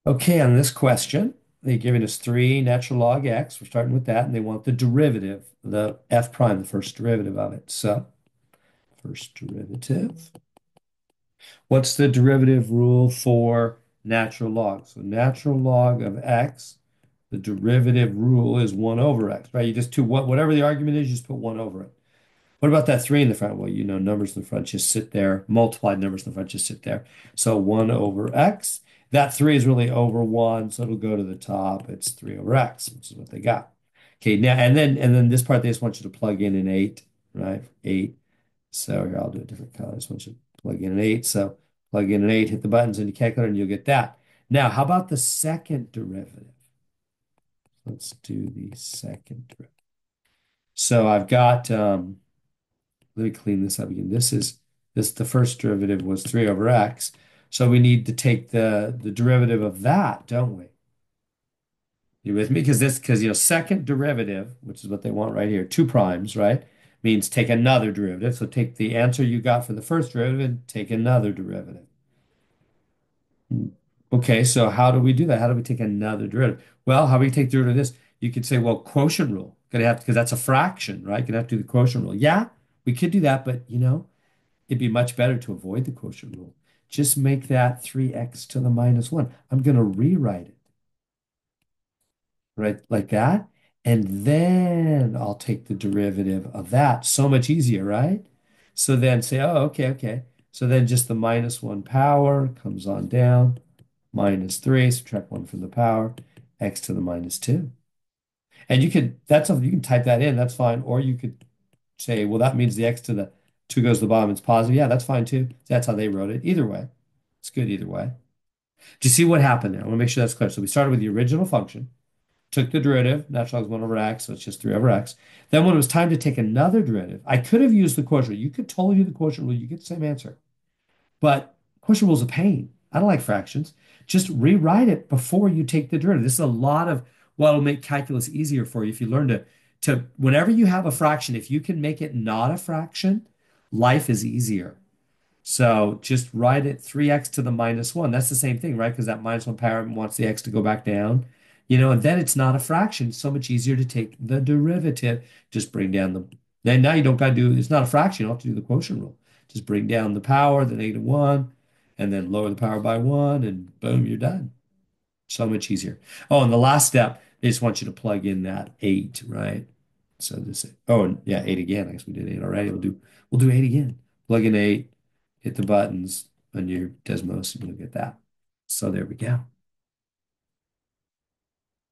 Okay, on this question, they're giving us 3 natural log x. We're starting with that, and they want the derivative, the f prime, the first derivative of it. So, first derivative. What's the derivative rule for natural log? So, natural log of x, the derivative rule is 1 over x, right? You just do whatever the argument is, you just put 1 over it. What about that 3 in the front? Well, numbers in the front just sit there. Multiplied numbers in the front just sit there. So 1 over x. That 3 is really over 1, so it'll go to the top. It's 3 over x, which is what they got. Okay, now and then this part they just want you to plug in an 8, right? 8. So here I'll do a different color. I just want you to plug in an 8. So plug in an 8, hit the buttons in your calculator, and you'll get that. Now, how about the second derivative? Let's do the second derivative. So I've got let me clean this up again. The first derivative was 3 over x. So we need to take the derivative of that, don't we? You with me? Because second derivative, which is what they want right here, 2 primes, right? Means take another derivative. So take the answer you got for the first derivative and take another derivative. Okay, so how do we do that? How do we take another derivative? Well, how do we take the derivative of this? You could say, well, quotient rule. Gonna have because that's a fraction, right? Gonna have to do the quotient rule. Yeah, we could do that, but it'd be much better to avoid the quotient rule. Just make that 3x to the minus 1. I'm going to rewrite it right like that. And then I'll take the derivative of that. So much easier, right? So then say, oh, okay, okay. So then just the minus 1 power comes on down, minus 3, subtract 1 from the power, x to the minus 2. And that's something you can type that in, that's fine. Or you could say, well, that means the x to the 2 goes to the bottom, it's positive. Yeah, that's fine too. That's how they wrote it. Either way, it's good either way. Do you see what happened there? I want to make sure that's clear. So we started with the original function, took the derivative, natural log is 1 over x, so it's just 3 over x. Then when it was time to take another derivative, I could have used the quotient rule. You could totally do the quotient rule. You get the same answer. But quotient rule is a pain. I don't like fractions. Just rewrite it before you take the derivative. This is a lot of what will make calculus easier for you if you learn to whenever you have a fraction, if you can make it not a fraction, life is easier. So just write it 3x to the minus 1. That's the same thing, right? Because that minus 1 power wants the x to go back down. And then it's not a fraction. It's so much easier to take the derivative. Just bring down the, then now you don't got to do, it's not a fraction. You don't have to do the quotient rule. Just bring down the power, the negative 1, and then lower the power by 1, and boom, you're done. So much easier. Oh, and the last step, they just want you to plug in that 8, right? So this, oh, and yeah, 8 again. I guess we did 8 already. We'll do 8 again. Plug in 8, hit the buttons on your Desmos, and you'll get that. So there we go.